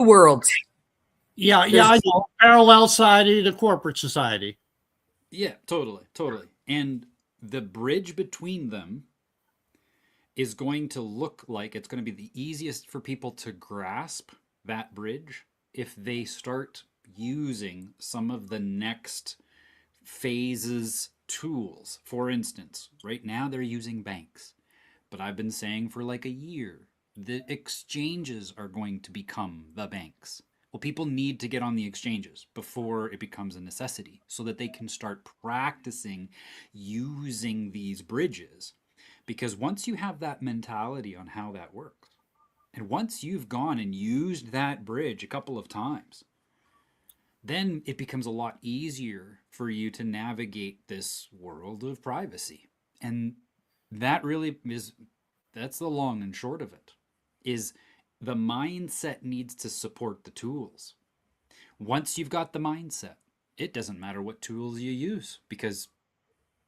worlds. Yeah, yeah, There's I know. Parallel society to corporate society. Yeah, totally, totally. And the bridge between them is going to look like it's going to be the easiest for people to grasp that bridge if they start using some of the next phases tools. For instance, right now they're using banks, but I've been saying for like a year the exchanges are going to become the banks. Well, people need to get on the exchanges before it becomes a necessity so that they can start practicing using these bridges. Because once you have that mentality on how that works, and once you've gone and used that bridge a couple of times, then it becomes a lot easier for you to navigate this world of privacy. And that really is, that's the long and short of it, is the mindset needs to support the tools. Once you've got the mindset, it doesn't matter what tools you use because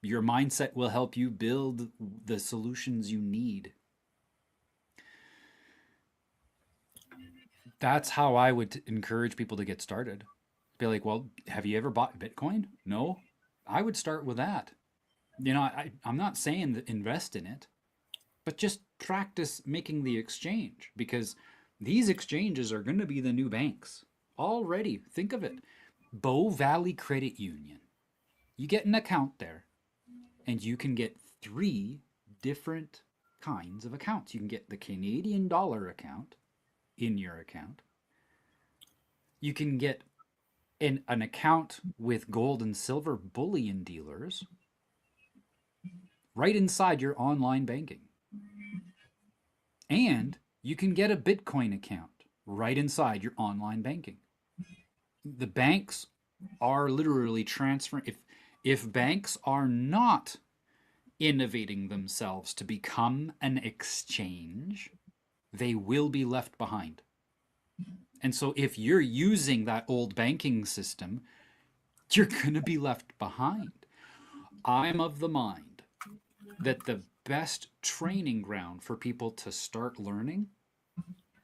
your mindset will help you build the solutions you need. That's how I would encourage people to get started. Be like, well, have you ever bought Bitcoin? No. I would start with that. I'm not saying that invest in it, but just practice making the exchange because these exchanges are going to be the new banks. Already, think of it. Bow Valley Credit Union. You get an account there, and you can get three different kinds of accounts. You can get the Canadian dollar account in your account. You can get an account with gold and silver bullion dealers right inside your online banking. And you can get a Bitcoin account right inside your online banking. The banks are literally transferring. If banks are not innovating themselves to become an exchange, they will be left behind. And so if you're using that old banking system, you're going to be left behind. I'm of the mind that the best training ground for people to start learning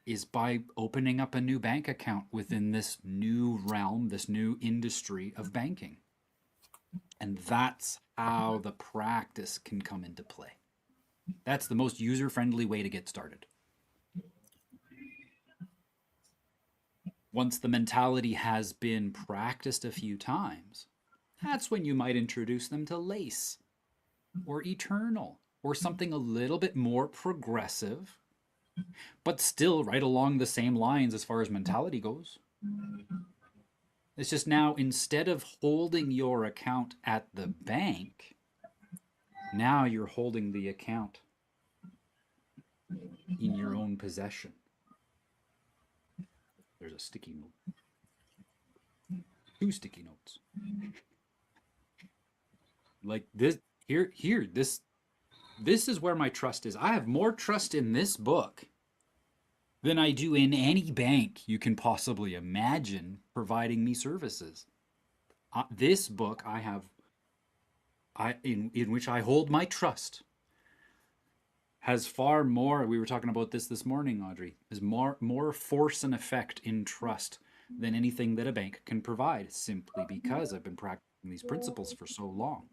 is by opening up a new bank account within this new realm, this new industry of banking. And that's how the practice can come into play. That's the most user-friendly way to get started. Once the mentality has been practiced a few times, that's when you might introduce them to Lace or Eternal or something a little bit more progressive, but still right along the same lines as far as mentality goes. It's just now, instead of holding your account at the bank, now you're holding the account in your own possession. There's a sticky note. 2 sticky notes. Like this, this is where my trust is. I have more trust in this book than I do in any bank you can possibly imagine providing me services. This book in which I hold my trust has far more. We were talking about this morning, Audrey. Is more force and effect in trust than anything that a bank can provide, simply because I've been practicing these principles for so long.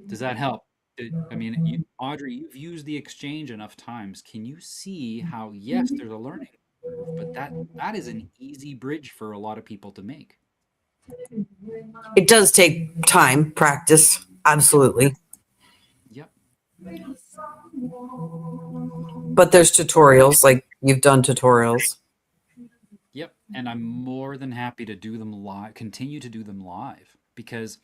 Does that help? I mean, Audrey, you've used the exchange enough times. Can you see how, yes, there's a learning curve, but that is an easy bridge for a lot of people to make. It does take time, practice, absolutely. Yep. But there's tutorials, like you've done tutorials. Yep. And I'm more than happy to do them live, continue to do them live, because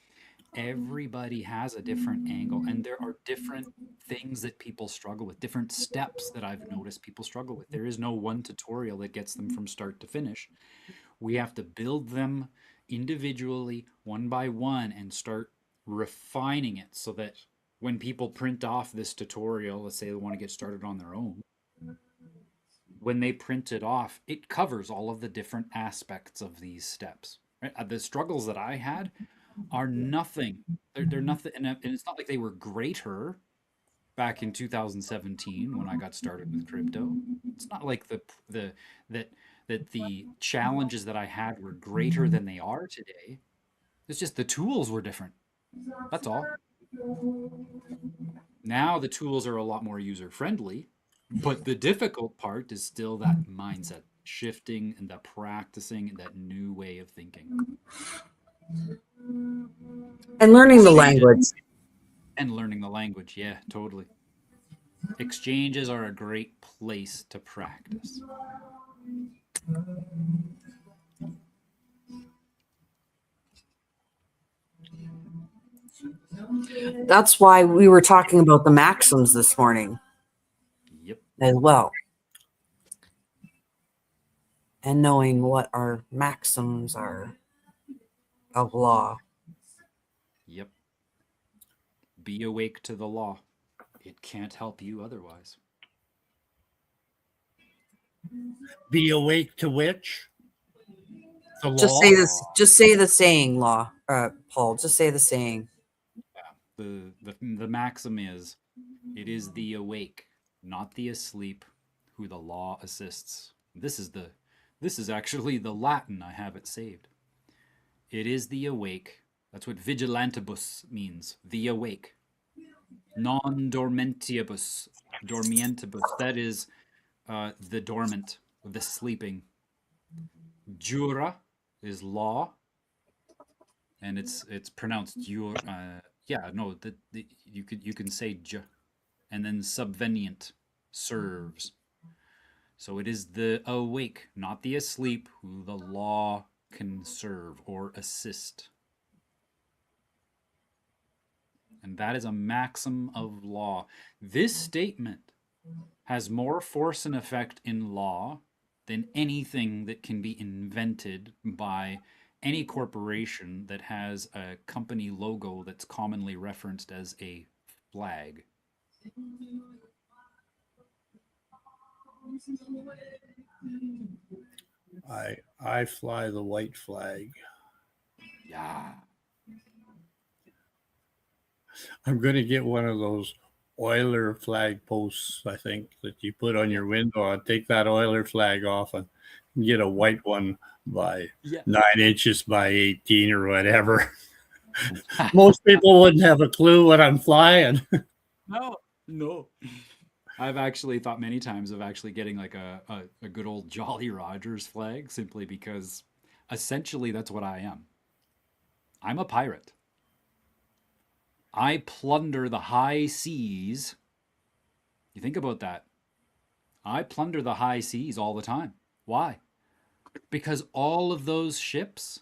everybody has a different angle and there are different things that people struggle with, different steps that I've noticed people struggle with. There is no one tutorial that gets them from start to finish. We have to build them individually, one by one, and start refining it so that when people print off this tutorial, let's say they want to get started on their own, when they print it off, it covers all of the different aspects of these steps. Right? The struggles that I had are nothing. They're nothing, and it's not like they were greater. back in 2017 when I got started with crypto. It's not like the that the challenges that I had were greater than they are today. It's just the tools were different. That's all. Now the tools are a lot more user friendly, but the difficult part is still that mindset shifting and the practicing and that new way of thinking And learning the language. and learning the language. Yeah, totally. Exchanges are a great place to practice. That's why we were talking about the maxims this morning Yep. as well. And knowing what our maxims are of law. Yep. Be awake to the law. It can't help you otherwise. Be awake to which? The law? Just say this. Just say the saying, law. Paul. Just say the saying. The maxim is, it is the awake, not the asleep, who the law assists. This is actually the Latin. I have it saved. It is the awake. That's what vigilantibus means. The awake. Non dormentiibus. Dormientibus. That is the dormant, the sleeping. Jura is law, and it's pronounced jur. You can say j, and then subvenient, serves. So it is the awake, not the asleep, who the law can serve or assist. And that is a maxim of law. This statement has more force and effect in law than anything that can be invented by any corporation that has a company logo that's commonly referenced as a flag. I fly the white flag. Yeah. I'm going to get one of those Euler flag posts, I think, that you put on your window. I'll take that Euler flag off and get a white one by 9 inches by 18 or whatever. Most people wouldn't have a clue what I'm flying. No. I've actually thought many times of actually getting like a good old Jolly Rogers flag, simply because essentially that's what I am. I'm a pirate. I plunder the high seas. You think about that. I plunder the high seas all the time. Why? Because all of those ships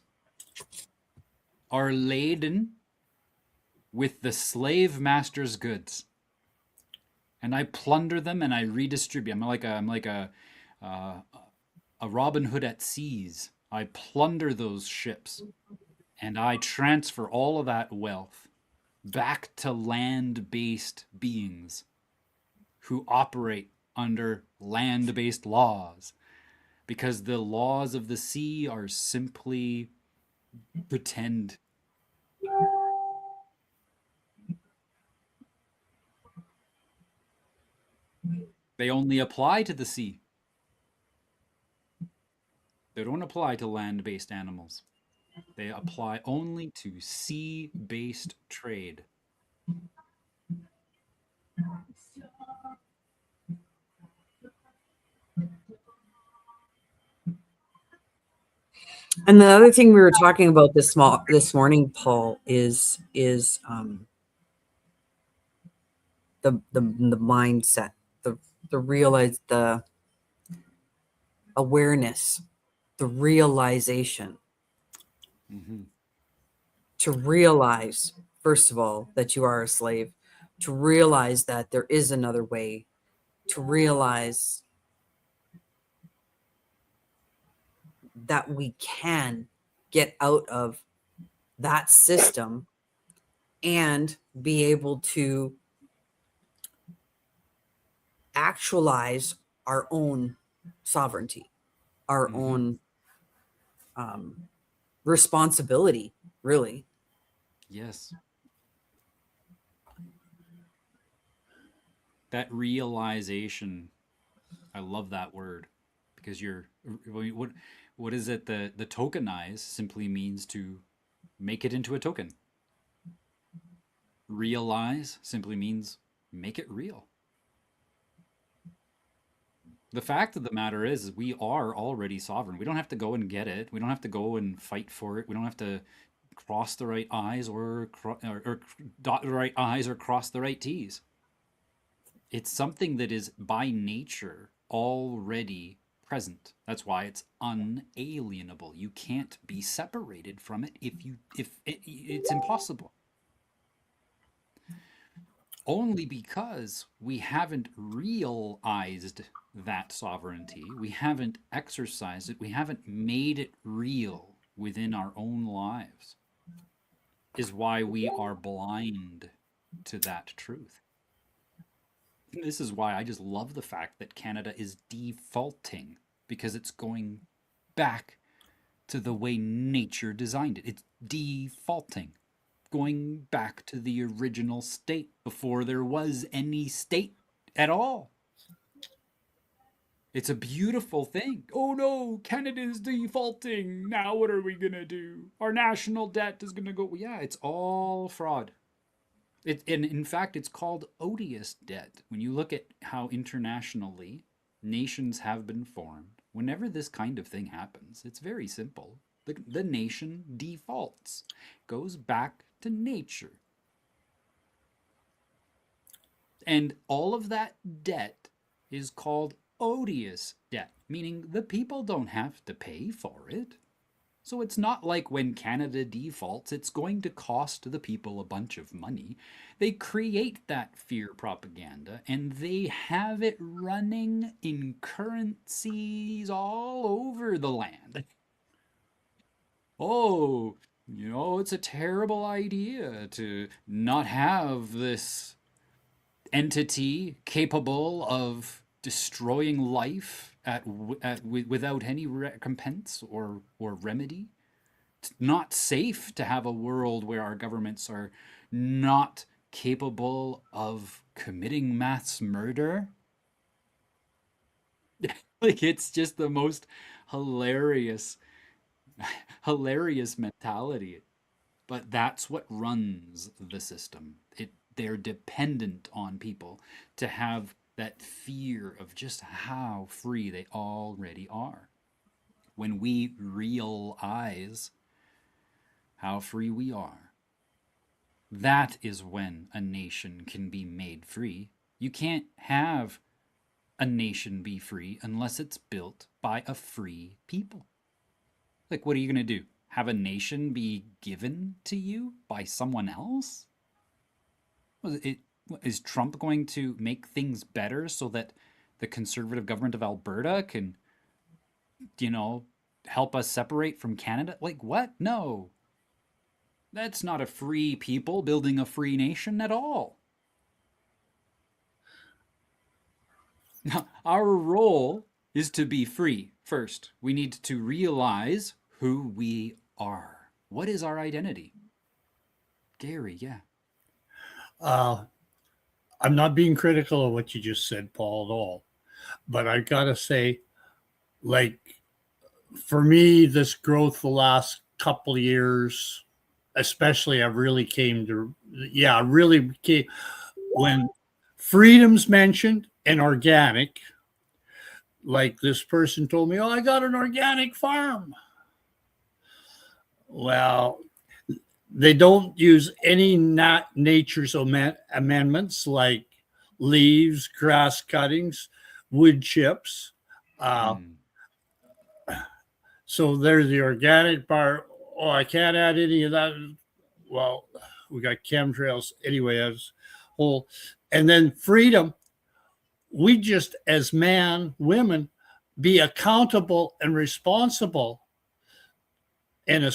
are laden with the slave master's goods. And I plunder them and I redistribute. I'm like a Robin Hood at seas. I plunder those ships and I transfer all of that wealth back to land-based beings who operate under land-based laws, because the laws of the sea are simply pretend. They only apply to the sea. They don't apply to land-based animals. They apply only to sea-based trade. And the other thing we were talking about this morning, Paul, is the mindset, the awareness, the realization. Mm-hmm. To realize, first of all, that you are a slave, to realize that there is another way, to realize that we can get out of that system and be able to actualize our own sovereignty, our own responsibility, really. Yes. That realization, I love that word, because what is it? The tokenize simply means to make it into a token. Realize simply means make it real. The fact of the matter is we are already sovereign. We don't have to go and get it. We don't have to go and fight for it. We don't have to cross the right I's or dot the right I's or cross the right T's. It's something that is by nature already present. That's why it's unalienable. You can't be separated from it it's impossible. Only because we haven't realized that sovereignty, we haven't exercised it, we haven't made it real within our own lives, is why we are blind to that truth. This is why I just love the fact that Canada is defaulting, because it's going back to the way nature designed it. It's defaulting, going back to the original state before there was any state at all. It's a beautiful thing. Oh no, Canada's defaulting. Now what are we going to do? Our national debt is going to go. Well, yeah, it's all fraud. And in fact, it's called odious debt. When you look at how internationally nations have been formed, whenever this kind of thing happens, it's very simple. The nation defaults, goes back to nature. And all of that debt is called odious debt, meaning the people don't have to pay for it. So it's not like when Canada defaults, it's going to cost the people a bunch of money. They create that fear propaganda and they have it running in currencies all over the land. Oh, it's a terrible idea to not have this entity capable of destroying life without any recompense or remedy. It's not safe to have a world where our governments are not capable of committing mass murder. Like, it's just the most hilarious mentality. But that's what runs the system. They're dependent on people to have that fear of just how free they already are. When we realize how free we are, that is when a nation can be made free. You can't have a nation be free unless it's built by a free people. Like, what are you going to do? Have a nation be given to you by someone else? Is Trump going to make things better so that the conservative government of Alberta can, help us separate from Canada? Like, what? No. That's not a free people building a free nation at all. Our role is to be free first. We need to realize who we are. What is our identity? Gary, yeah. I'm not being critical of what you just said, Paul, at all. But I got to say, like, for me, this growth the last couple of years, especially, when freedom's mentioned and organic, like this person told me, I got an organic farm. Well, they don't use any nature's amendments like leaves, grass cuttings, wood chips. So there's the organic part. Oh, I can't add any of that. Well, we got chemtrails anyway as whole. And then freedom, we just as women, be accountable and responsible and a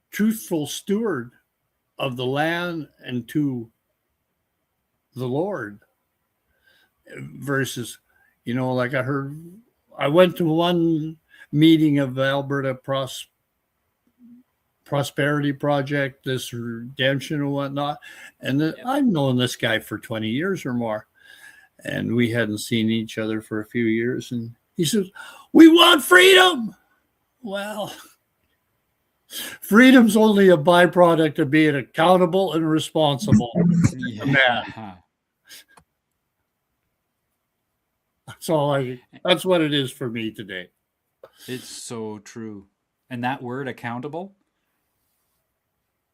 truthful steward of the land and to the Lord versus, like I went to one meeting of the Alberta Prosperity Project, this redemption and whatnot. And I've known this guy for 20 years or more. and we hadn't seen each other for a few years. And he says, "We want freedom." Well, freedom's only a byproduct of being accountable and responsible. Yeah. That's what it is for me today. It's so true. And that word accountable,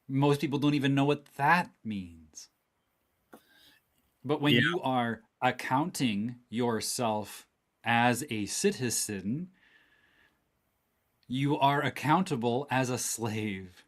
most people don't even know what that means. But when you are accounting yourself as a citizen, you are accountable as a slave.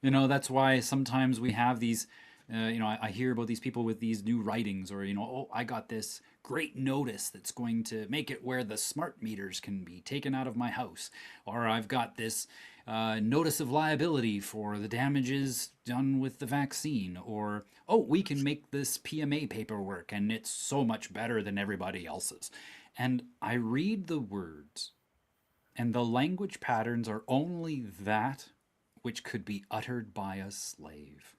You know, that's why sometimes we have these, I hear about these people with these new writings, or, oh, I got this great notice that's going to make it where the smart meters can be taken out of my house. Or I've got this notice of liability for the damages done with the vaccine. Or, oh, we can make this PMA paperwork and it's so much better than everybody else's. And I read the words, and the language patterns are only that which could be uttered by a slave.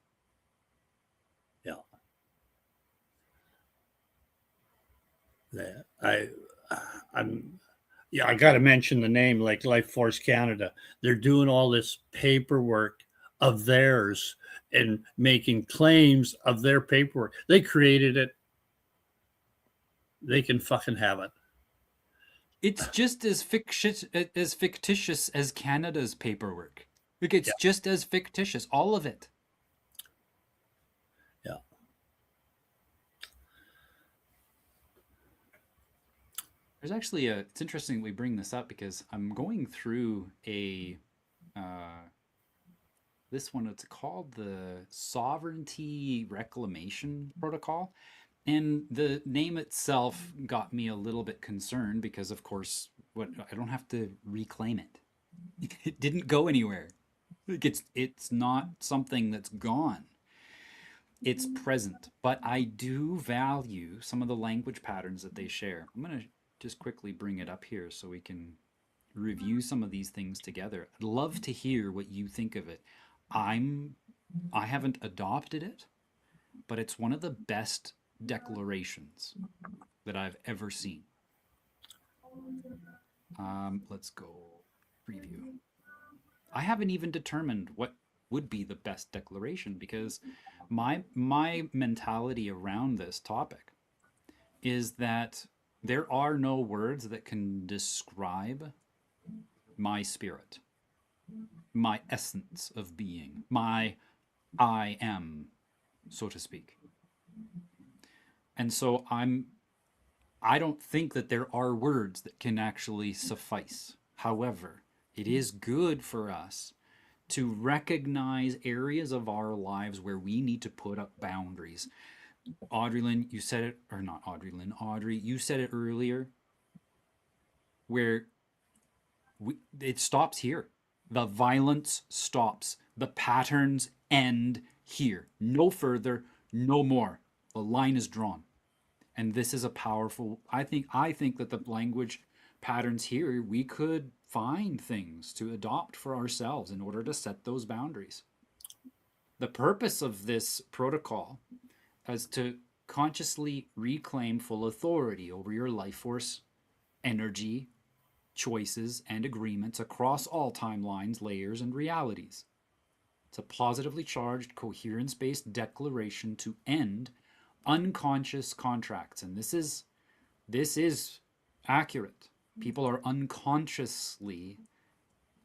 Yeah. I got to mention the name, like Life Force Canada. They're doing all this paperwork of theirs and making claims of their paperwork. They created it. They can fucking have it. It's just as fictitious as Canada's paperwork. Like, it's just as fictitious, all of it. Yeah. There's actually it's interesting we bring this up because I'm going through this one, it's called the Sovereignty Reclamation Protocol. And the name itself got me a little bit concerned because, of course, I don't have to reclaim it. It didn't go anywhere. It's not something that's gone. It's present. But I do value some of the language patterns that they share. I'm going to just quickly bring it up here so we can review some of these things together. I'd love to hear what you think of it. I haven't adopted it, but it's one of the best declarations that I've ever seen. Let's go preview. I haven't even determined what would be the best declaration because my mentality around this topic is that there are no words that can describe my spirit, my essence of being, my I am, so to speak. And so I don't think that there are words that can actually suffice. However, it is good for us to recognize areas of our lives where we need to put up boundaries. Audrey, you said it, or not Audrey, you said it earlier, where it stops here. The violence stops. The patterns end here. No further, no more. The line is drawn. And this is a powerful, I think that the language patterns here, we could find things to adopt for ourselves in order to set those boundaries. The purpose of this protocol is to consciously reclaim full authority over your life force, energy, choices, and agreements across all timelines, layers, and realities. It's a positively charged, coherence-based declaration to end unconscious contracts. And this is accurate. People are unconsciously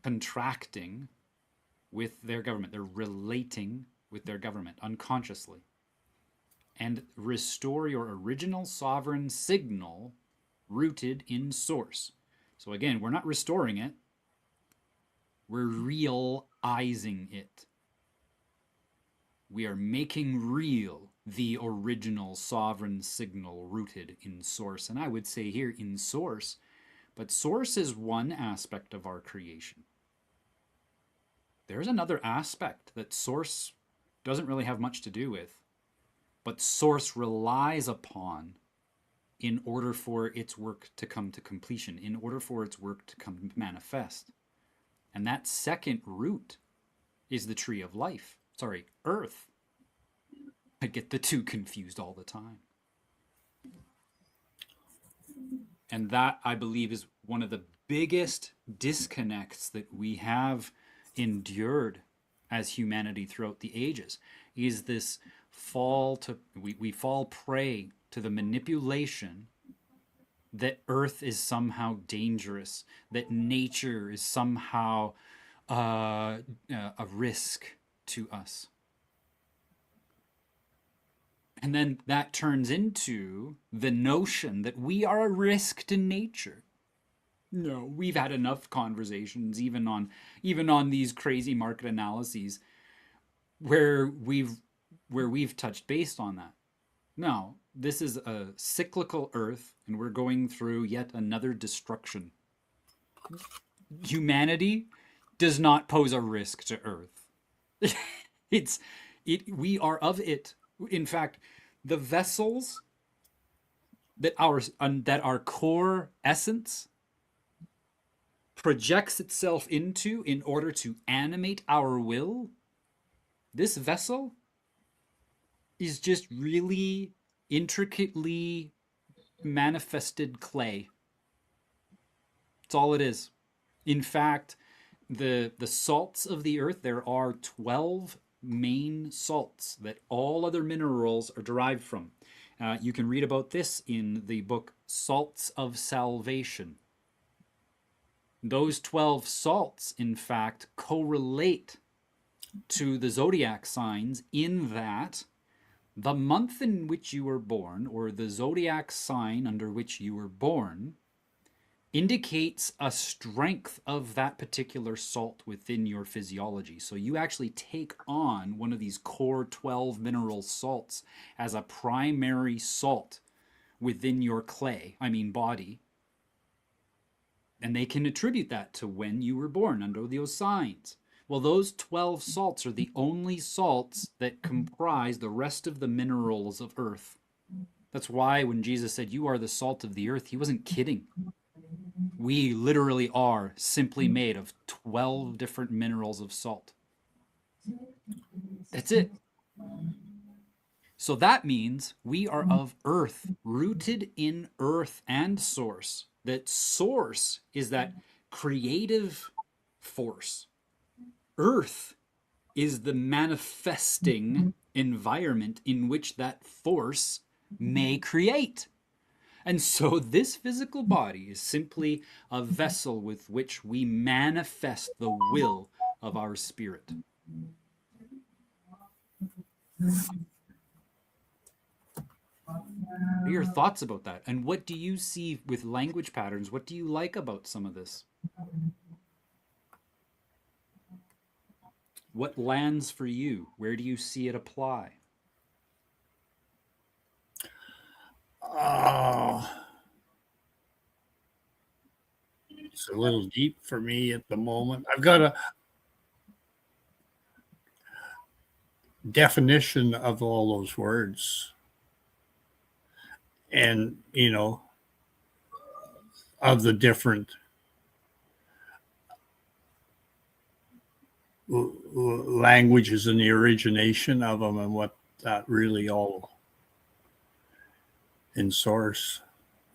contracting with their government. They're relating with their government unconsciously. And restore your original sovereign signal rooted in source. So again, we're not restoring it. We're realizing it. We are making real the original sovereign signal rooted in source. And I would say here in source, but source is one aspect of our creation. There's another aspect that source doesn't really have much to do with, but source relies upon in order for its work to come to completion, in order for its work to come manifest. And that second root is the tree of life. Sorry, earth. I get the two confused all the time. And that, I believe, is one of the biggest disconnects that we have endured as humanity throughout the ages, is this we fall prey to the manipulation that earth is somehow dangerous, that nature is somehow a risk to us. And then that turns into the notion that we are a risk to nature. No, we've had enough conversations, even on these crazy market analyses, where we've touched base on that. No, this is a cyclical Earth, and we're going through yet another destruction. Humanity does not pose a risk to Earth. We are of it. In fact, the vessels that our core essence projects itself into in order to animate our will, this vessel is just really intricately manifested clay. That's all it is. In fact, the salts of the earth, there are 12 main salts that all other minerals are derived from. You can read about this in the book Salts of Salvation. Those 12 salts, in fact, correlate to the zodiac signs in that the month in which you were born, or the zodiac sign under which you were born, indicates a strength of that particular salt within your physiology. So you actually take on one of these core 12 mineral salts as a primary salt within your body. And they can attribute that to when you were born under those signs. Well, those 12 salts are the only salts that comprise the rest of the minerals of earth. That's why when Jesus said, "You are the salt of the earth," he wasn't kidding. We literally are simply made of 12 different minerals of salt. That's it. So that means we are of earth, rooted in earth and source. That source is that creative force. Earth is the manifesting environment in which that force may create. And so this physical body is simply a vessel with which we manifest the will of our spirit. What are your thoughts about that? And what do you see with language patterns? What do you like about some of this? What lands for you? Where do you see it apply? It's a little deep for me at the moment. I've got a definition of all those words. And, of the different languages and the origination of them and what that really all in source,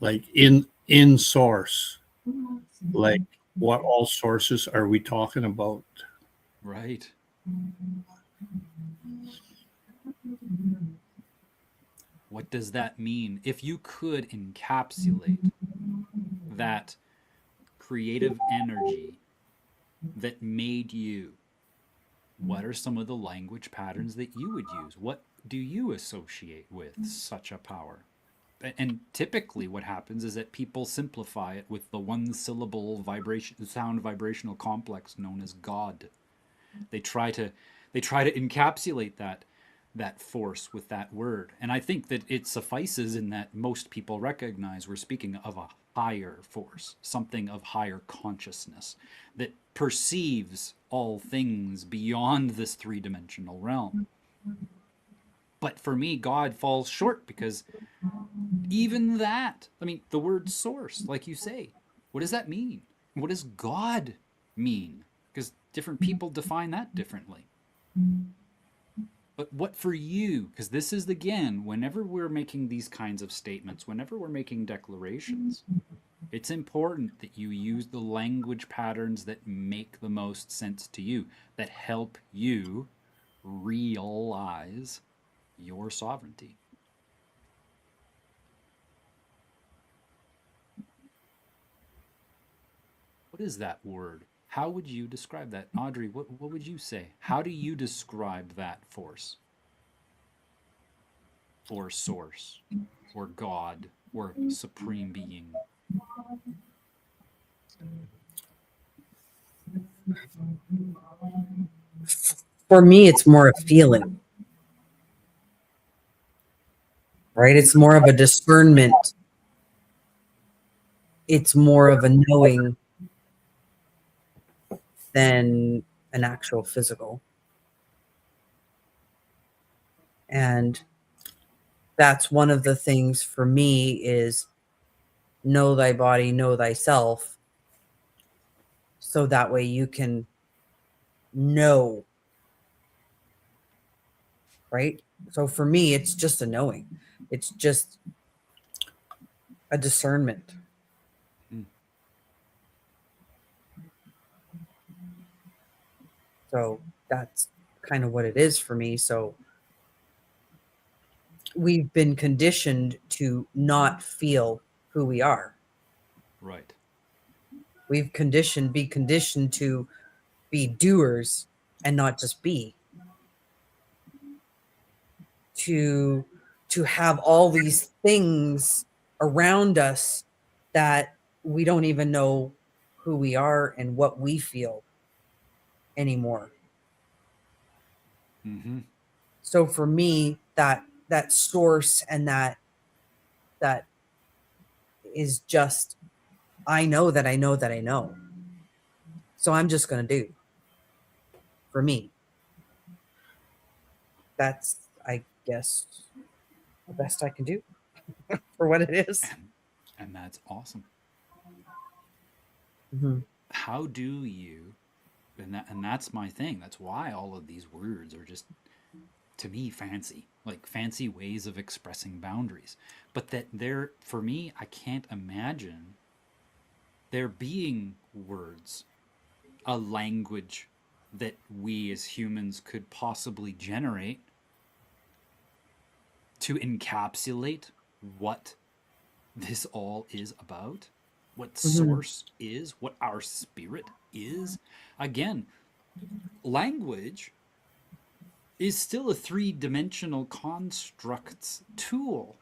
like in source, like what all sources are we talking about? Right. What does that mean? If you could encapsulate that creative energy that made you, what are some of the language patterns that you would use? What do you associate with such a power? And typically what happens is that people simplify it with the one syllable sound vibrational complex known as God. They try to encapsulate that force with that word. And I think that it suffices in that most people recognize we're speaking of a higher force, something of higher consciousness that perceives all things beyond this three-dimensional realm. But for me, God falls short because even that, the word source, like you say, what does that mean? What does God mean? Because different people define that differently. But what for you? Because this is, again, whenever we're making these kinds of statements, whenever we're making declarations, It's important that you use the language patterns that make the most sense to you, that help you realize your sovereignty. What is that word? How would you describe that? Audrey, what would you say? How do you describe that force? Or source? Or God? Or supreme being? For me, it's more a feeling, right? It's more of a discernment. It's more of a knowing than an actual physical. And that's one of the things for me is know thy body, know thyself. So that way you can know, right? So for me, it's just a knowing. It's just a discernment. Mm. So that's kind of what it is for me. So we've been conditioned to not feel who we are. Right. We've be conditioned to be doers and not just be. To have all these things around us that we don't even know who we are and what we feel anymore. Mm-hmm. So for me, that source and that is just, I know that I know that I know. So I'm just going to do. For me, that's, I guess, the best I can do for what it is. And that's awesome. Mm-hmm. How do you, and that's my thing. That's why all of these words are just, to me, fancy, like fancy ways of expressing boundaries. But that they're, for me, I can't imagine there being words, a language that we as humans could possibly generate to encapsulate what this all is about, what source is, what our spirit is. Again, language is still a three-dimensional constructs tool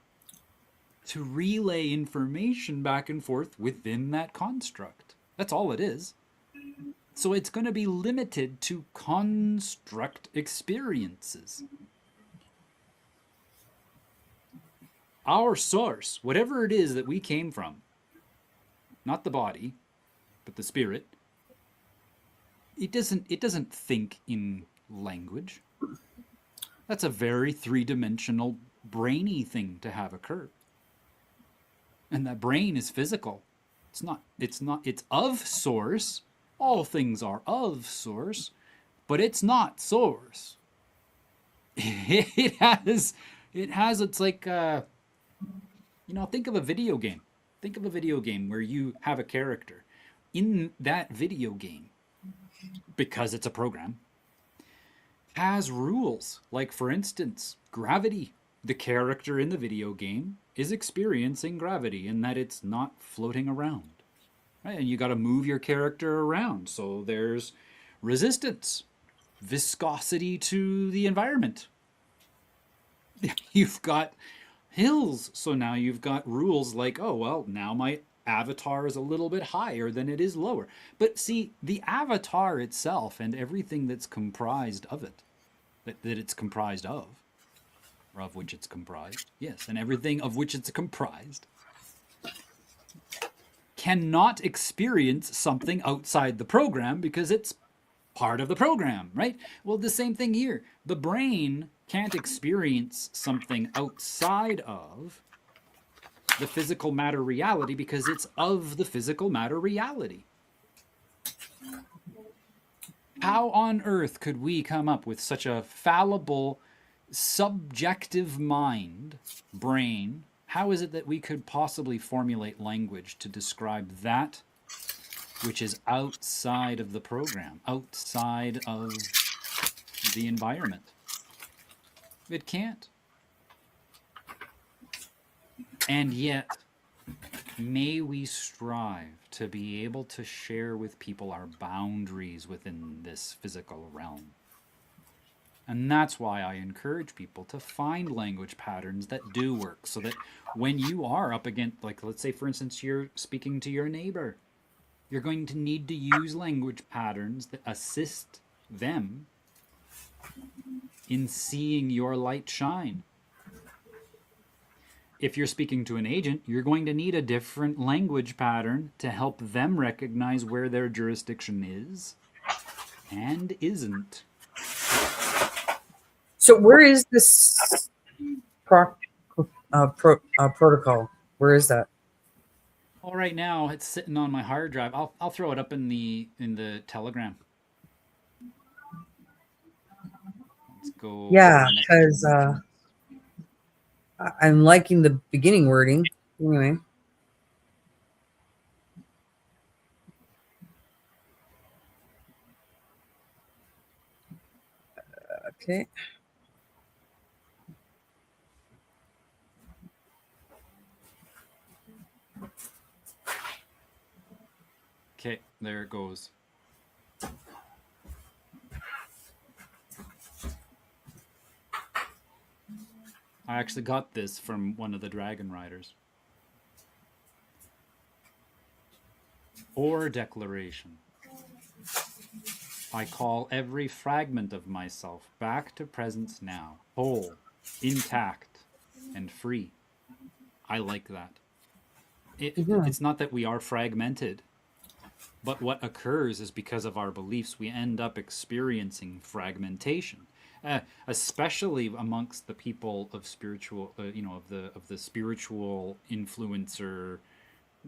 to relay information back and forth within that construct. That's all it is. So it's going to be limited to construct experiences. Our source, whatever it is that we came from, not the body, but the spirit, it doesn't think in language. That's a very three-dimensional brainy thing to have occur. And that brain is physical. It's of source. All things are of source, but it's not source. It has it's like think of a video game. Think of a video game where you have a character. In that video game, because it's a program, has rules. Like, for instance, gravity. The character in the video game is experiencing gravity in that it's not floating around. Right? And you got to move your character around. So there's resistance, viscosity to the environment. You've got hills. So now you've got rules like, oh, well, now my avatar is a little bit higher than it is lower. But see, the avatar itself and everything that's comprised of it, that it's comprised of, or of which it's comprised, yes, and everything of which it's comprised, cannot experience something outside the program because it's part of the program, right? Well, the same thing here. The brain can't experience something outside of the physical matter reality because it's of the physical matter reality. How on earth could we come up with such a fallible, subjective mind, brain, how is it that we could possibly formulate language to describe that which is outside of the program, outside of the environment? It can't. And yet, may we strive to be able to share with people our boundaries within this physical realm. And that's why I encourage people to find language patterns that do work, so that when you are up against, like, let's say, for instance, you're speaking to your neighbor, you're going to need to use language patterns that assist them in seeing your light shine. If you're speaking to an agent, you're going to need a different language pattern to help them recognize where their jurisdiction is and isn't. So where is this protocol? Where is that? Well, right now it's sitting on my hard drive. I'll throw it up in the Telegram. Let's go. Yeah, because I'm liking the beginning wording. Anyway. Okay. Okay, there it goes. I actually got this from one of the Dragon Riders. Or declaration. I call every fragment of myself back to presence now, whole, intact, and free. I like that. It's not that we are fragmented, but what occurs is because of our beliefs, we end up experiencing fragmentation, especially amongst the people of spiritual, of the spiritual influencer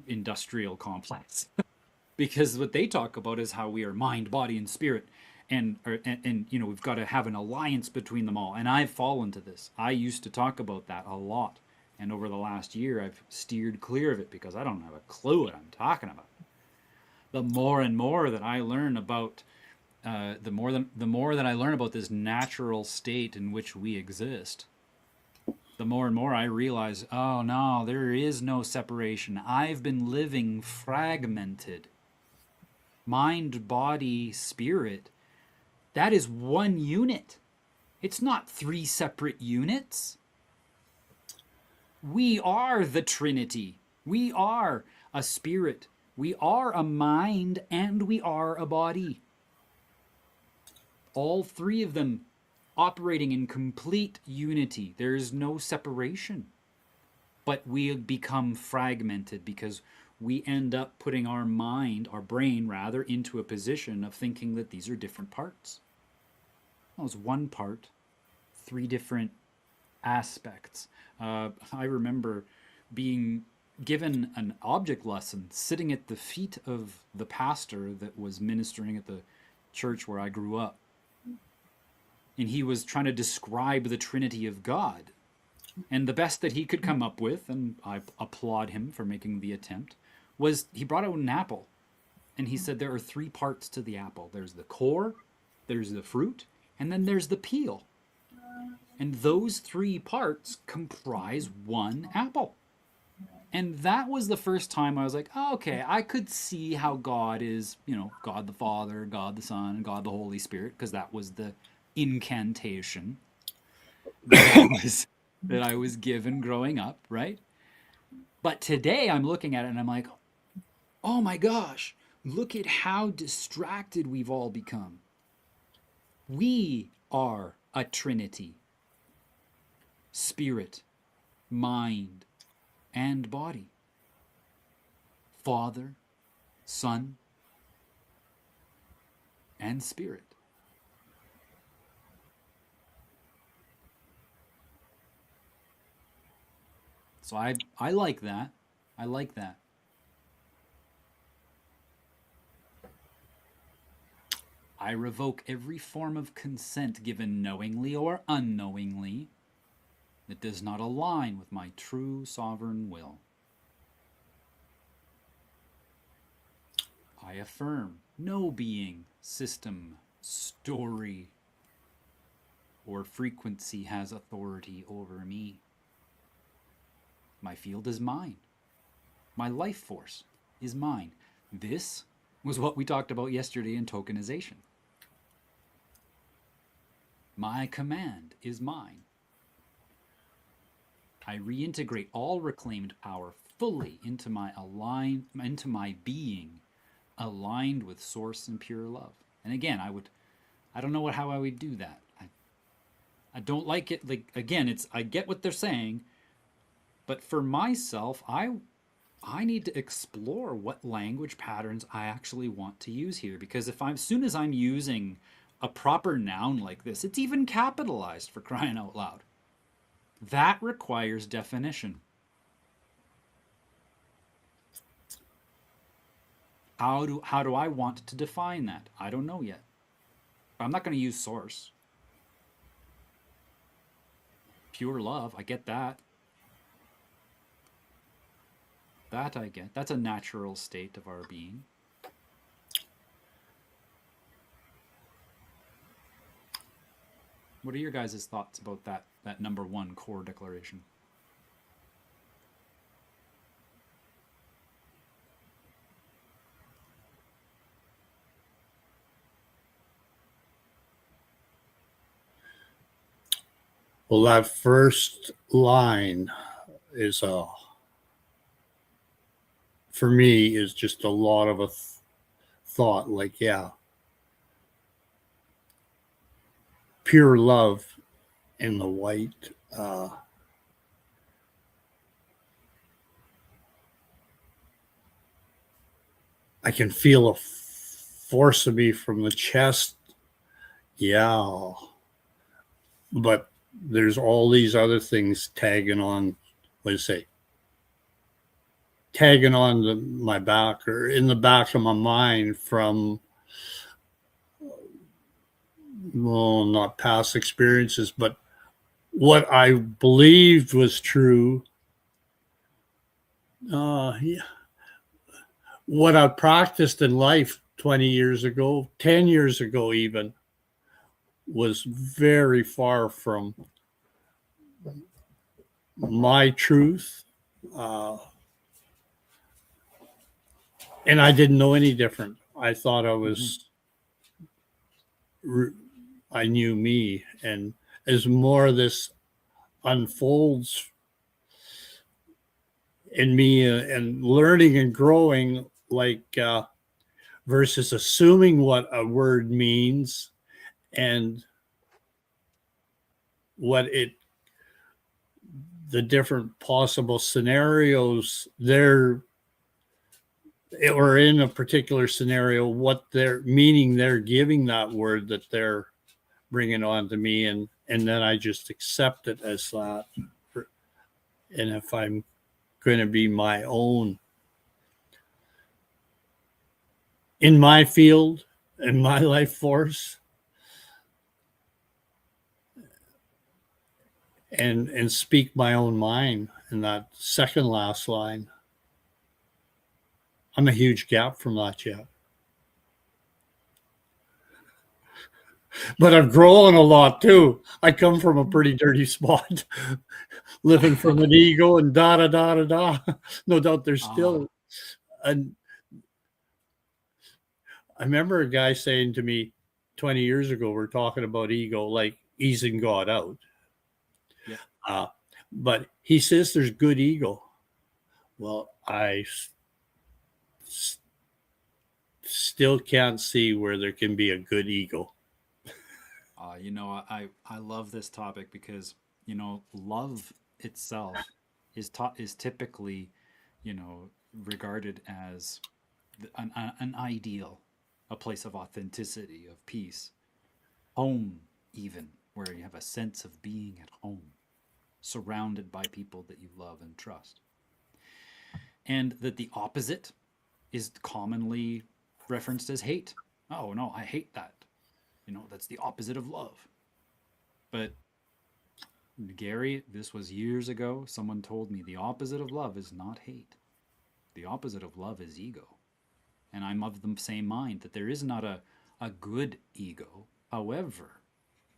industrial complex. Because what they talk about is how we are mind, body, and spirit, and we've got to have an alliance between them all. And I've fallen to this. I used to talk about that a lot, and over the last year, I've steered clear of it because I don't have a clue what I'm talking about. The more and more that I learn about, the more that I learn about this natural state in which we exist, the more and more I realize, oh no, there is no separation. I've been living fragmented. Mind, body, spirit, that is one unit. It's not three separate units. We are the Trinity. We are a spirit. We are a mind, and we are a body. All three of them operating in complete unity. There is no separation. But we become fragmented because we end up putting our mind, our brain rather, into a position of thinking that these are different parts. Well, it's one part, three different aspects. I remember being given an object lesson sitting at the feet of the pastor that was ministering at the church where I grew up. And he was trying to describe the Trinity of God. And the best that he could come up with, and I applaud him for making the attempt, was he brought out an apple. And he said there are three parts to the apple. There's the core, there's the fruit, and then there's the peel. And those three parts comprise one apple. And that was the first time I was like, oh, okay, I could see how God is, God the Father, God the Son, and God the Holy Spirit, because that was the incantation that I was given growing up, right? But today I'm looking at it and I'm like, oh my gosh, look at how distracted we've all become. We are a Trinity. Spirit, mind, and body. Father, Son, and Spirit. So I like that. I like that. I revoke every form of consent given knowingly or unknowingly that does not align with my true sovereign will. I affirm no being, system, story, or frequency has authority over me. My field is mine. My life force is mine. This was what we talked about yesterday in tokenization. My command is mine. I reintegrate all reclaimed power fully into my being, aligned with source and pure love. And again, I don't know how I would do that. I don't like it. Like, again, I get what they're saying, but for myself, I need to explore what language patterns I actually want to use here, because as soon as I'm using a proper noun like this, it's even capitalized, for crying out loud. That requires definition. How do I want to define that? I don't know yet. But I'm not going to use source. Pure love, I get that. That I get. That's a natural state of our being. What are your guys' thoughts about that number one core declaration? Well, that first line is for me is just a lot of a thought. Like, yeah, pure love in the white. I can feel a force of me from the chest. Yeah. But there's all these other things tagging on, what do you say? Tagging on my back or in the back of my mind from, well, not past experiences, but what I believed was true. Yeah. What I practiced in life 20 years ago, 10 years ago, even, was very far from my truth. And I didn't know any different. I thought I was, I knew me. And as more of this unfolds in me and learning and growing, like, versus assuming what a word means and the different possible scenarios there, or in a particular scenario, what they're meaning they're giving that word that they're bringing on to me, and then I just accept it as that. And if I'm going to be my own in my field, in my life force, and speak my own mind in that second last line, I'm a huge gap from that yet. But I've grown a lot too. I come from a pretty dirty spot, living from an ego and da da da da da. No doubt there's still an. I remember a guy saying to me 20 years ago, we're talking about ego, like easing God out. Yeah. But he says there's good ego. Well, I still can't see where there can be a good ego. I love this topic because, love itself is typically, regarded as an ideal, a place of authenticity, of peace, home, even where you have a sense of being at home, surrounded by people that you love and trust. And that the opposite is commonly referenced as hate. Oh, no, I hate that. That's the opposite of love. But Gary, this was years ago. Someone told me the opposite of love is not hate. The opposite of love is ego. And I'm of the same mind that there is not a good ego. However,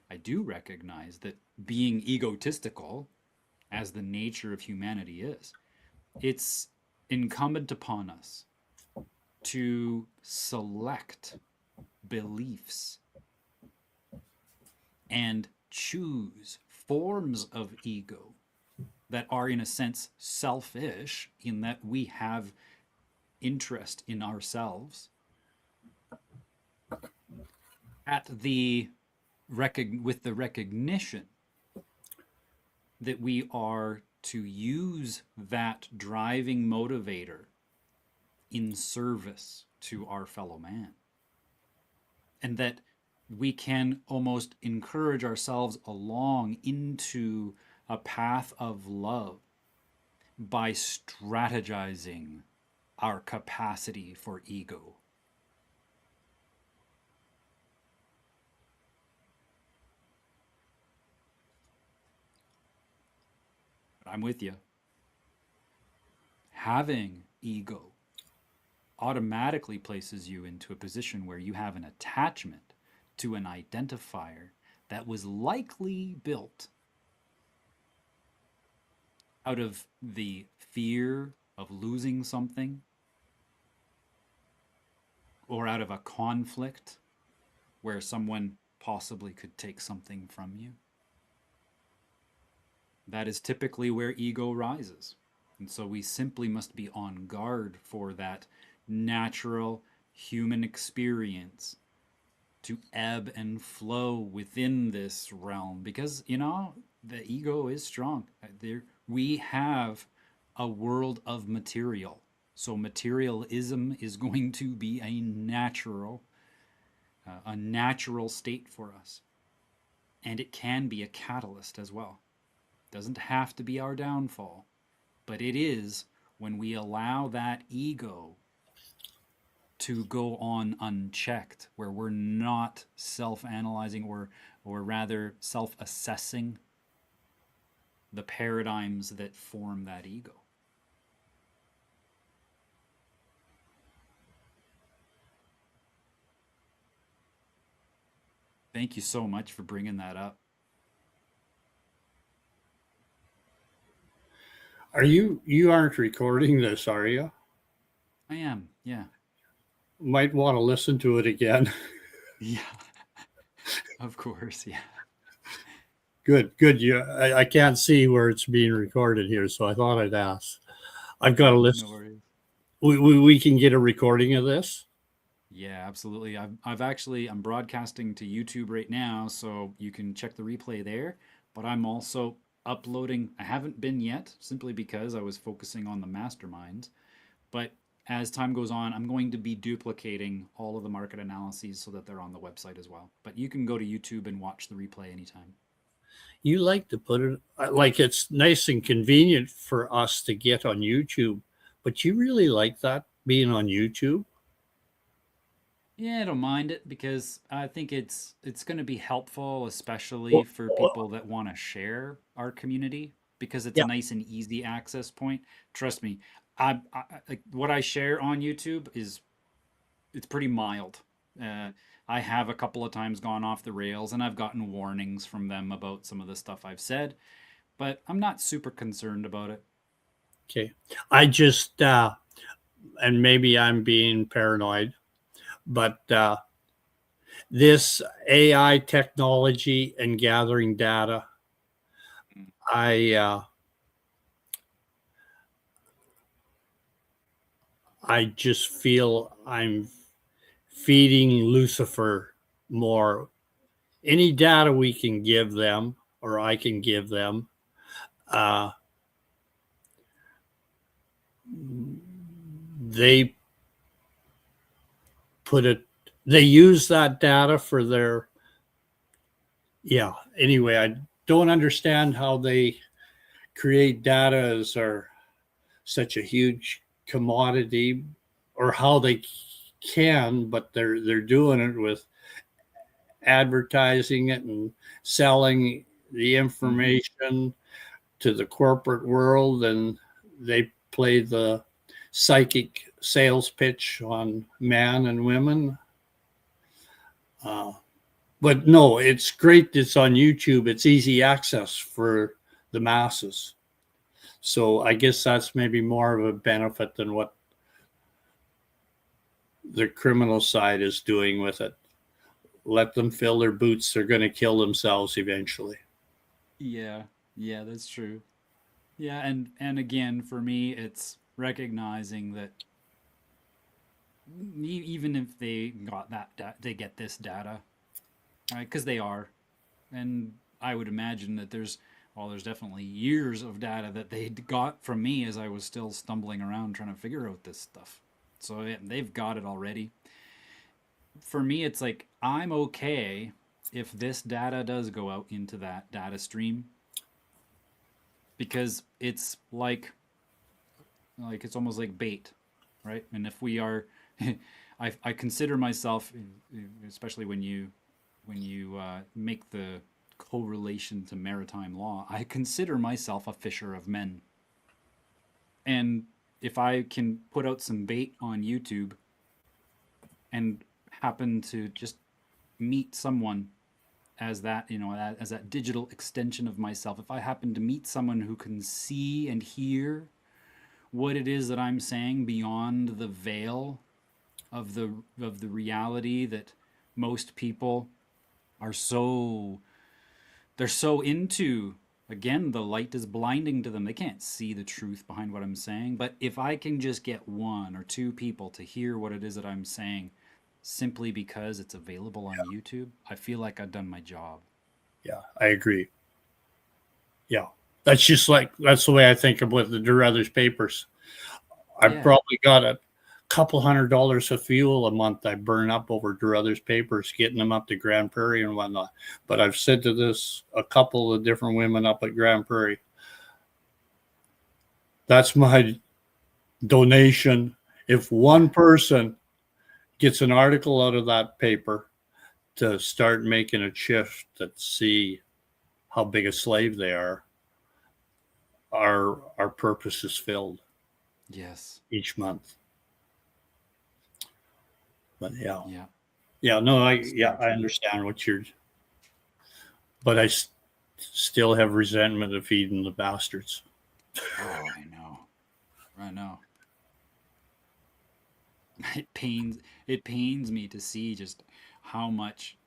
I do recognize that being egotistical, as the nature of humanity is, it's incumbent upon us to select beliefs and choose forms of ego that are, in a sense, selfish, in that we have interest in ourselves with the recognition that we are to use that driving motivator in service to our fellow man, and that we can almost encourage ourselves along into a path of love by strategizing our capacity for ego. I'm with you. Having ego automatically places you into a position where you have an attachment to an identifier that was likely built out of the fear of losing something, or out of a conflict where someone possibly could take something from you. That is typically where ego rises. And so we simply must be on guard for that natural human experience to ebb and flow within this realm, because, the ego is strong. We have a world of material. So materialism is going to be a natural state for us. And it can be a catalyst as well. Doesn't have to be our downfall, but it is when we allow that ego to go on unchecked, where we're not self-analyzing or rather self-assessing the paradigms that form that ego. Thank you so much for bringing that up. You aren't recording this, are you? I am, yeah. Might want to listen to it again. Yeah, of course, yeah. Good. I can't see where it's being recorded here, so I thought I'd ask. I've got to listen. No worries. We can get a recording of this? Yeah, absolutely. I'm broadcasting to YouTube right now, so you can check the replay there. But I'm also uploading. I haven't been yet, simply because I was focusing on the masterminds. But as time goes on, I'm going to be duplicating all of the market analyses so that they're on the website as well. But you can go to YouTube and watch the replay anytime. You like to put it like it's nice and convenient for us to get on YouTube, but you really like that being on YouTube? Yeah, I don't mind it, because I think it's going to be helpful, especially for people that want to share our community, because it's Yeah. a nice and easy access point. Trust me, like what I share on YouTube it's pretty mild. I have a couple of times gone off the rails, and I've gotten warnings from them about some of the stuff I've said, but I'm not super concerned about it. Okay. I just, and maybe I'm being paranoid, but this AI technology and gathering data, I just feel I'm feeding Lucifer more. Any data we can give them, or I can give them, they use that data for their, anyway, I don't understand how they create data as such a huge commodity, or how they can, but they're doing it with advertising it and selling the information to the corporate world, and they play the psychic sales pitch on man and women. But no, it's great. It's on YouTube. It's easy access for the masses. So I guess that's maybe more of a benefit than what the criminal side is doing with it. Let them fill their boots. They're going to kill themselves eventually. Yeah, yeah, that's true. Yeah, and again, for me, it's recognizing that even if they got they get this data, right? Because they are, and I would imagine that there's definitely years of data that they got from me as I was still stumbling around trying to figure out this stuff. So they've got it already. For me, it's like I'm okay if this data does go out into that data stream, because it's like it's almost like bait, right? And if we are, I consider myself, especially when you make the correlation to maritime law, I consider myself a fisher of men. And if I can put out some bait on YouTube and happen to just meet someone as that, as that digital extension of myself, if I happen to meet someone who can see and hear what it is that I'm saying beyond the veil of the reality that most people are they're so into. Again, the light is blinding to them. They can't see the truth behind what I'm saying. But if I can just get one or two people to hear what it is that I'm saying simply because it's available on YouTube, I feel like I've done my job. Yeah, I agree. Yeah. That's the way I think of with the DeRuthers papers. I've probably got a couple $100 of fuel a month I burn up over DeRuthers papers, getting them up to Grand Prairie and whatnot. But I've said to a couple of different women up at Grand Prairie, that's my donation. If one person gets an article out of that paper to start making a shift that see how big a slave they are, our purpose is filled. Yes. Each month. But Yeah. No, I understand what but I still have resentment of feeding the bastards. Oh, I know. It pains me to see just how much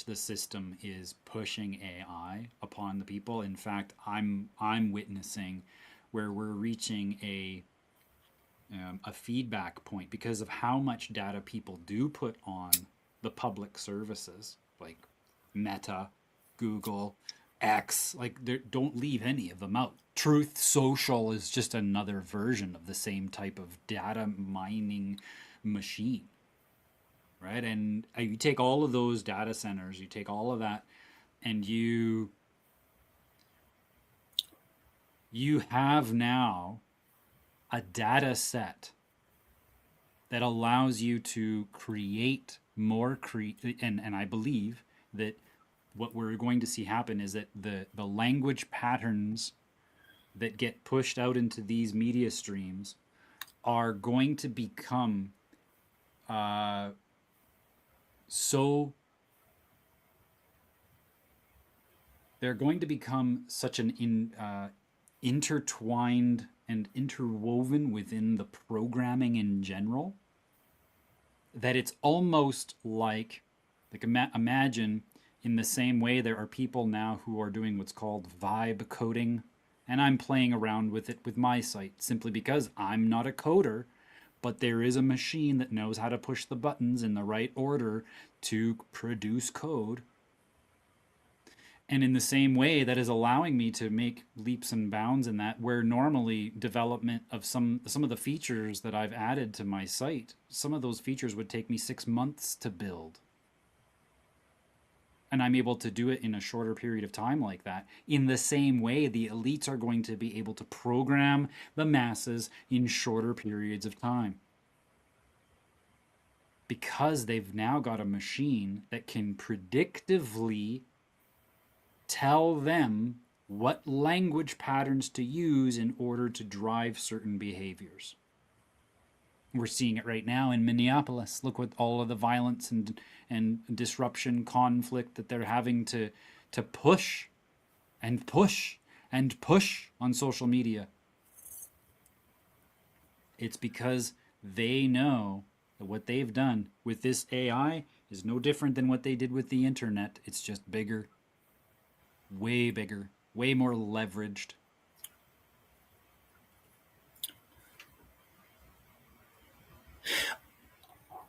the system is pushing AI upon the people. In fact, I'm witnessing where we're reaching a feedback point because of how much data people do put on the public services like Meta, Google, X. Like, don't leave any of them out. Truth Social is just another version of the same type of data mining machine, right? And you take all of those data centers, you take all of that, and you have now a data set that allows you to create more and I believe that what we're going to see happen is that the language patterns that get pushed out into these media streams are going to become they're going to become such an intertwined and interwoven within the programming in general that it's almost like imagine, in the same way there are people now who are doing what's called vibe coding, and I'm playing around with it with my site simply because I'm not a coder, but there is a machine that knows how to push the buttons in the right order to produce code. And in the same way, that is allowing me to make leaps and bounds in that, where normally development of some of the features that I've added to my site, some of those features would take me 6 months to build. And I'm able to do it in a shorter period of time like that. In the same way, the elites are going to be able to program the masses in shorter periods of time, because they've now got a machine that can predictively tell them what language patterns to use in order to drive certain behaviors. We're seeing it right now in Minneapolis. Look what all of the violence and disruption, conflict that they're having to push and push and push on social media. It's because they know that what they've done with this AI is no different than what they did with the internet. It's just bigger, way more leveraged.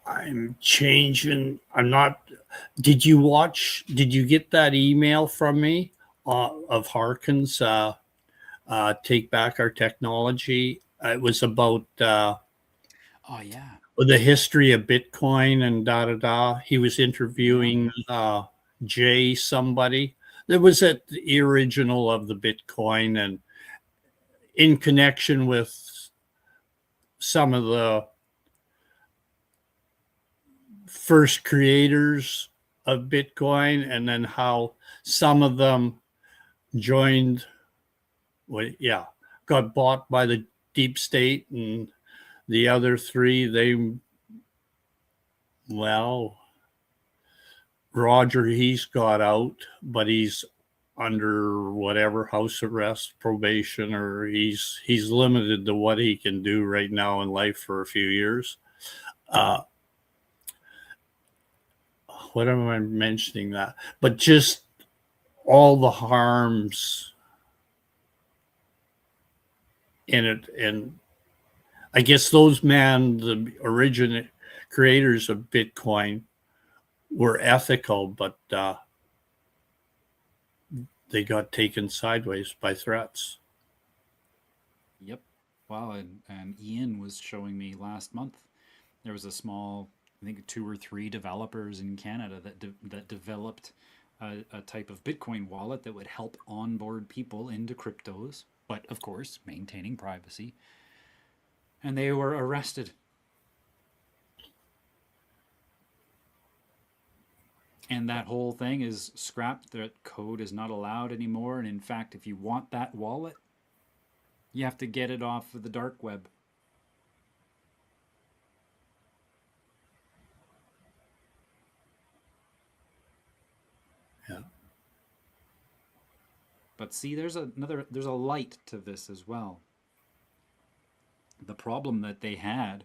I'm changing. I'm not. Did you get that email from me of Harkin's Take Back Our Technology? It was about Oh yeah. the history of Bitcoin and da da da. He was interviewing Jay somebody. There was at the original of the Bitcoin, and in connection with some of the first creators of Bitcoin, and then how some of them joined, well, yeah, got bought by the deep state, and the other three, Roger, he's got out, but he's under whatever house arrest, probation, or he's limited to what he can do right now in life for a few years. What am I mentioning that? But just all the harms in it, and I guess those the original creators of Bitcoin were ethical, but they got taken sideways by threats. Yep. Wow. And Ian was showing me last month. There was a small, I think 2 or 3 developers in Canada that developed a type of Bitcoin wallet that would help onboard people into cryptos, but of course maintaining privacy. And they were arrested. And that whole thing is scrapped. That code is not allowed anymore. And in fact, if you want that wallet, you have to get it off of the dark web. Yeah. But see, there's a light to this as well. The problem that they had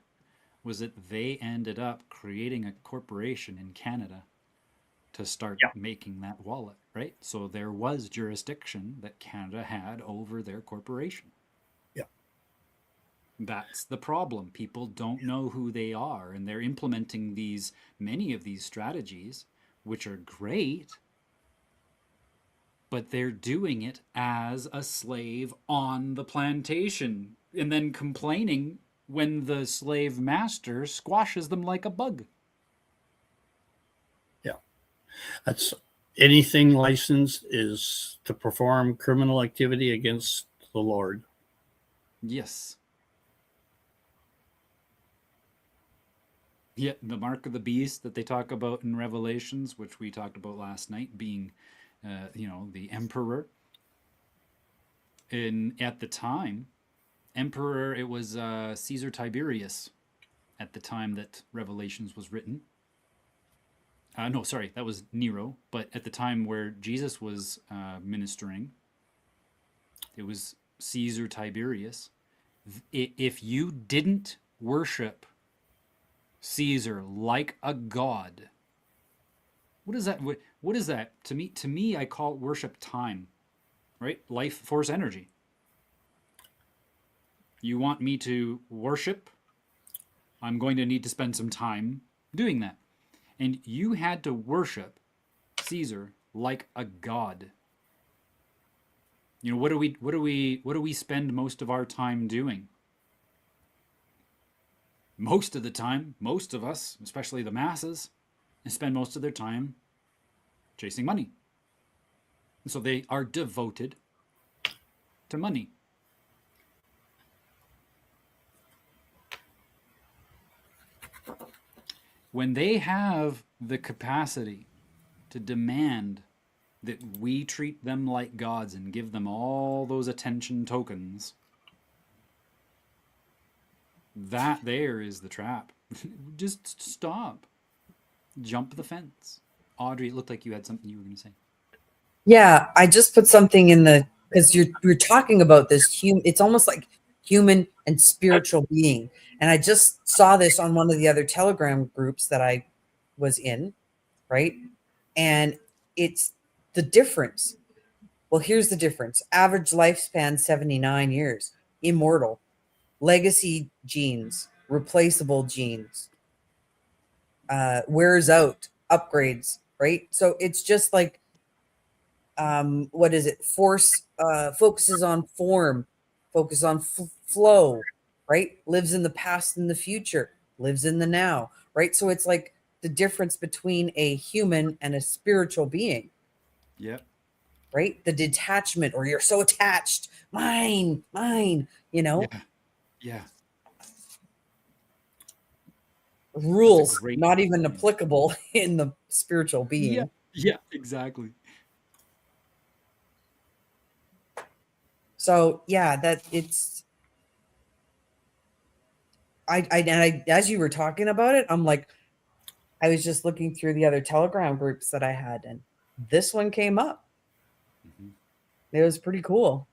was that they ended up creating a corporation in Canada to start making that wallet, right? So there was jurisdiction that Canada had over their corporation. Yeah. That's the problem. People don't know who they are, and they're implementing many of these strategies, which are great, but they're doing it as a slave on the plantation and then complaining when the slave master squashes them like a bug. Yeah. That's anything licensed is to perform criminal activity against the Lord. Yes. Yeah, the mark of the beast that they talk about in Revelations, which we talked about last night, being, the emperor. At the time, emperor, it was Caesar Tiberius at the time that Revelations was written. No, sorry, that was Nero. But at the time where Jesus was ministering, it was Caesar Tiberius. If you didn't worship Caesar like a god, what is that? What is that? To me, I call worship time, right? Life force energy. You want me to worship? I'm going to need to spend some time doing that. And you had to worship Caesar like a god. What do we spend most of our time doing? Most of the time, most of us, especially the masses, spend most of their time chasing money. And so they are devoted to money. When they have the capacity to demand that we treat them like gods and give them all those attention tokens, that there is the trap. Just stop. Jump the fence. Audrey, it looked like you had something you were going to say. Yeah, I just put something in the, because you're talking about this it's almost like human and spiritual being. And I just saw this on one of the other Telegram groups that I was in, right? And it's the difference. Well, here's the difference. Average lifespan 79 years, immortal, legacy genes, replaceable genes, wears out, upgrades, right? So it's just like, what is it? Force focuses on form, focus on flow, right? Lives in the past and the future, lives in the now, right? So it's like the difference between a human and a spiritual being. Yep. Right? The detachment, or you're so attached, mine, you know? Yeah. Yeah. Rules great not even applicable in the spiritual being. Yeah. Yeah, exactly. So yeah, that it's I as you were talking about it, I'm like, I was just looking through the other Telegram groups that I had, and this one came up. Mm-hmm. It was pretty cool.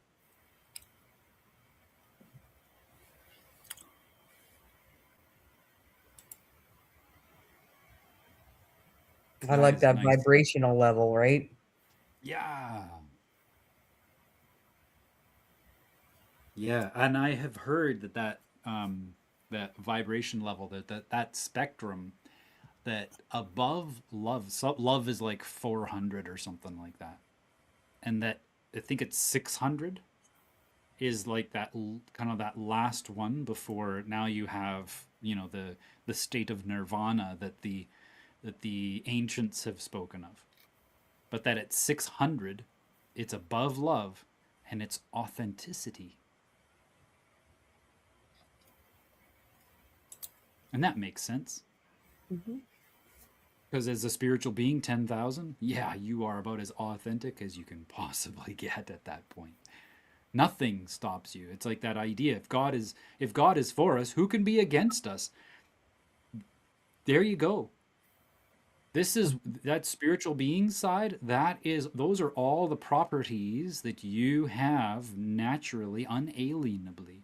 I like that nice. vibrational level, right? Yeah. Yeah, and I have heard that that vibration level, that spectrum, that above love, so love is like 400 or something like that, and that I think it's 600 is like that kind of that last one before now you have, you know, the state of nirvana that the ancients have spoken of, but that at 600 it's above love and it's authenticity. And that makes sense. Because as a spiritual being, 10,000, yeah, you are about as authentic as you can possibly get at that point. Nothing stops you. It's like that idea. If God is for us, who can be against us? There you go. This is that spiritual being side. Those are all the properties that you have naturally, unalienably.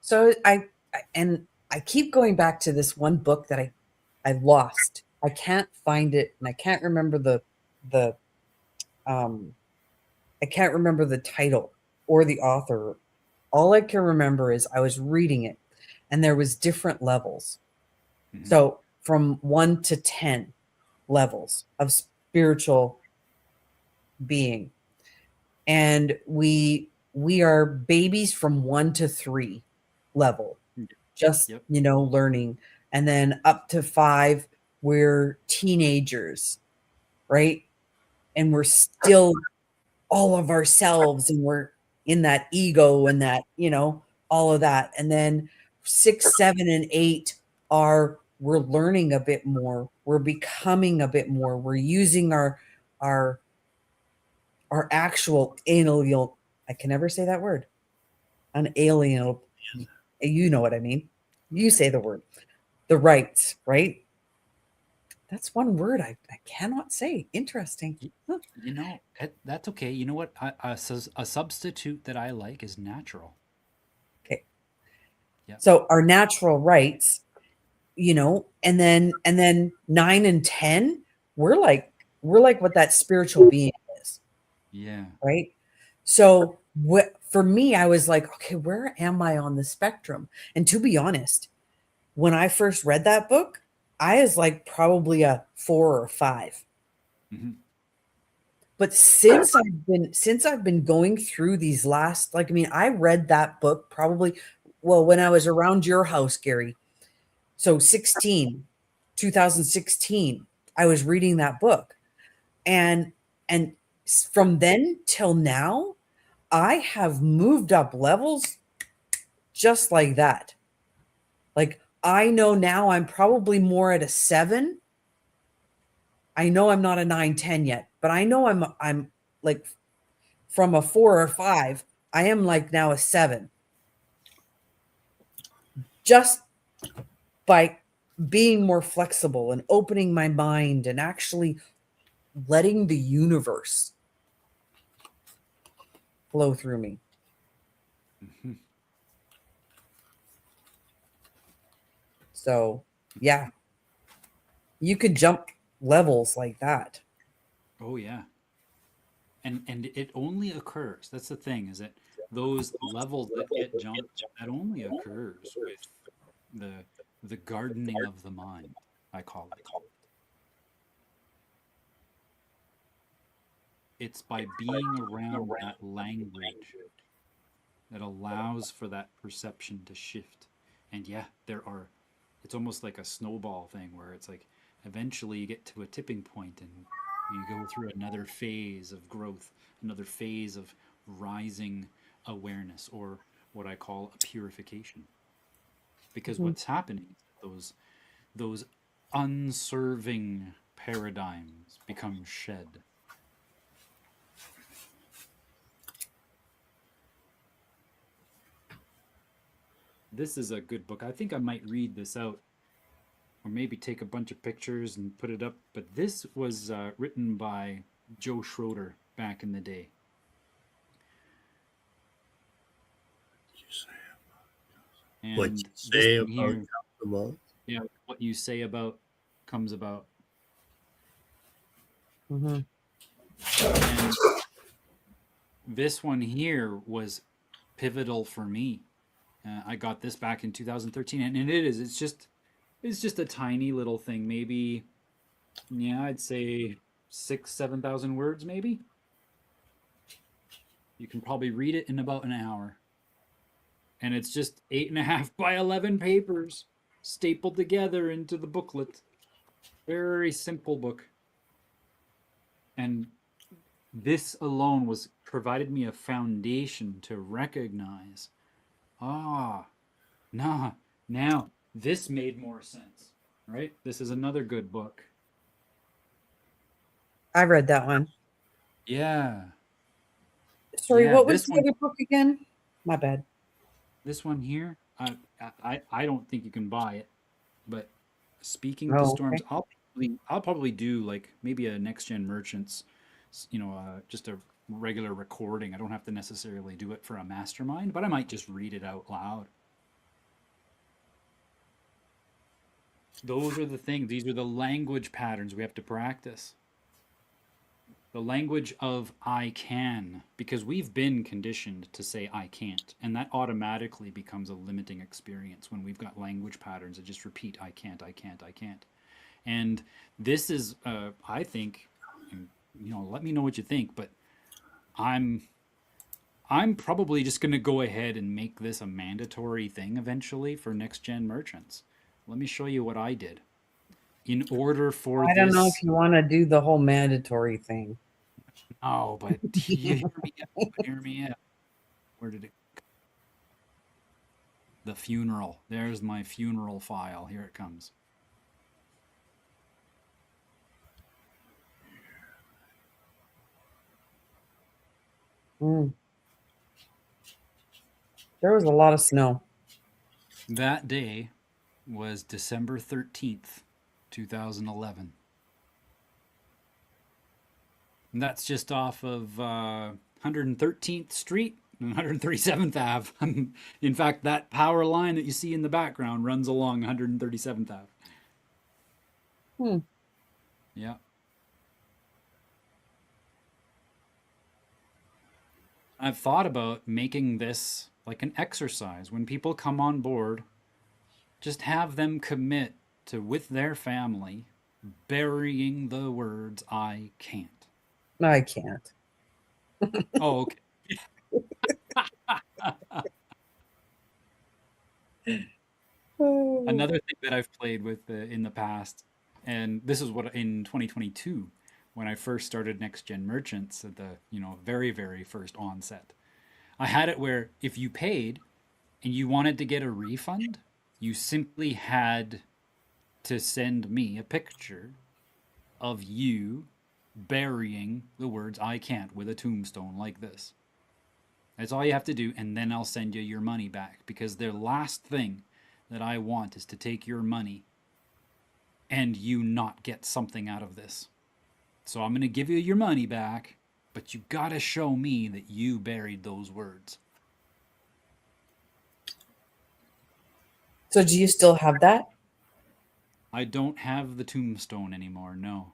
So I keep going back to this one book that I lost. I can't find it, and I can't remember the I can't remember the title or the author. All I can remember is I was reading it, and there was different levels. Mhm. So from 1 to 10 levels of spiritual being, and we are babies from 1 to 3 level, just Yep. you know, learning, and then up to 5 we're teenagers, right? And we're still all of ourselves, and we're in that ego and that, you know, all of that. And then 6, 7, and 8 are, we're learning a bit more, we're becoming a bit more, we're using our actual inalienable, I can never say that word, unalienable, you know what I mean, you say the word, the rights, right? That's one word I cannot say. Interesting. Huh. You know, that's okay. You know what? A substitute that I like is natural. Okay. Yeah. So our natural rights, you know, and then 9 and 10, we're like what that spiritual being is. Yeah. Right. So what, for me, I was like, okay, where am I on the spectrum? And to be honest, when I first read that book, I was like probably a 4 or 5. Mm-hmm. But since I've been going through these last, like, I mean, I read that book probably, well, when I was around your house, Gary. So 2016, I was reading that book. And from then till now, I have moved up levels just like that. Like, I know now I'm probably more at a 7. I know I'm not a 9, 10 yet, but I know I'm like from a 4 or 5, I am like now a 7. Just by being more flexible and opening my mind and actually letting the universe flow through me. Mhm. So, yeah, you could jump levels like that. Oh yeah. And it only occurs. That's the thing, is that those levels that get jumped, that only occurs with the the gardening of the mind, I call it. It's by being around that language that allows for that perception to shift. And yeah, it's almost like a snowball thing where it's like eventually you get to a tipping point and you go through another phase of growth, another phase of rising awareness, or what I call a purification. Because Mhm. what's happening is that those unserving paradigms become shed. This is a good book. I think I might read this out, or maybe take a bunch of pictures and put it up. But this was written by Joe Schroeder back in the day. What you And this say one about here, about yeah, what you say about comes about. Mhm. And this one here was pivotal for me. I got this back in 2013, and it is. It's just a tiny little thing. Maybe, yeah, I'd say 7,000 words. Maybe you can probably read it in about an hour. And it's just 8.5 by 11 papers stapled together into the booklet. Very simple book. And this alone was provided me a foundation to recognize, ah, nah, now this made more sense, right? This is another good book. I read that one. Yeah, Sorry, yeah. what was the other book again? My bad. This one here, I don't think you can buy it, but Speaking to Oh, Storms, okay. I'll probably do like maybe a Next Gen Merchants, just a regular recording. I don't have to necessarily do it for a mastermind, but I might just read it out loud. Those are the things. These are the language patterns we have to practice. The language of I can, because we've been conditioned to say I can't, and that automatically becomes a limiting experience when we've got language patterns that just repeat I can't, I can't, I can't. And this is, I think, and, let me know what you think, but I'm I'm probably just going to go ahead and make this a mandatory thing eventually for next gen merchants. Let me show you what I did. In order for I don't know if this, you want to do the whole mandatory thing. oh, but you hear me out. Hear me out. Where did it? The funeral. There's my funeral file. Here it comes. Mm. There was a lot of snow. That day was December 13th, 2011. And that's just off of 113th Street and 137th Ave. In fact, that power line that you see in the background runs along 137th Ave. Hmm. Yeah. I've thought about making this like an exercise. When people come on board, just have them commit to, with their family, burying the words I can't. I can't. Oh, okay. Oh. Another thing that I've played with in the past, and this is what in 2022 when I first started Next Gen Merchants at the very very first onset, I had it where if you paid and you wanted to get a refund, You simply had to send me a picture of you burying the words "I can't" with a tombstone like this. That's all you have to do, and then I'll send you your money back, because the last thing that I want is to take your money and you not get something out of this. So I'm going to give you your money back, but you got to show me that you buried those words. So do you still have that? I don't have the tombstone anymore, no.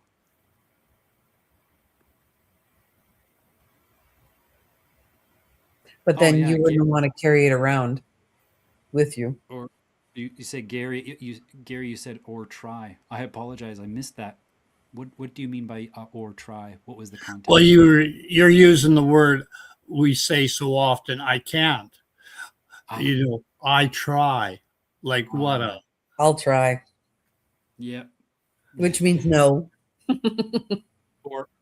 But Oh, then yeah, you wouldn't want to carry it around with you. Or you said Gary, Gary, you said "or try." I apologize, I missed that. What do you mean by "or try"? What was the context? Well, you're using the word we say so often. I can't. You know, I try. Like what a. I'll try, Yeah. which means no.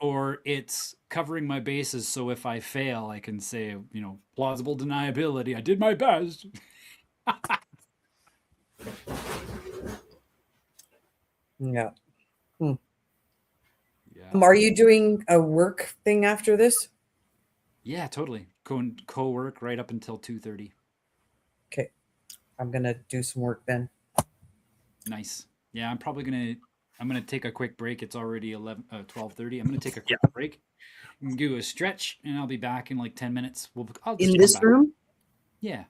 Or it's covering my bases, so if I fail, I can say, plausible deniability. I did my best. Yeah. Yeah. Are you doing a work thing after this? Yeah, totally. Co-work right up until 2:30. Okay. I'm going to do some work then. Nice. Yeah, I'm gonna take a quick break. It's already 12:30. I'm gonna take a quick break and do a stretch, and I'll be back in like 10 minutes. I'll just In come this back. room? Yeah.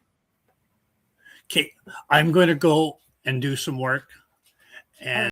Okay, I'm going to go and do some work. And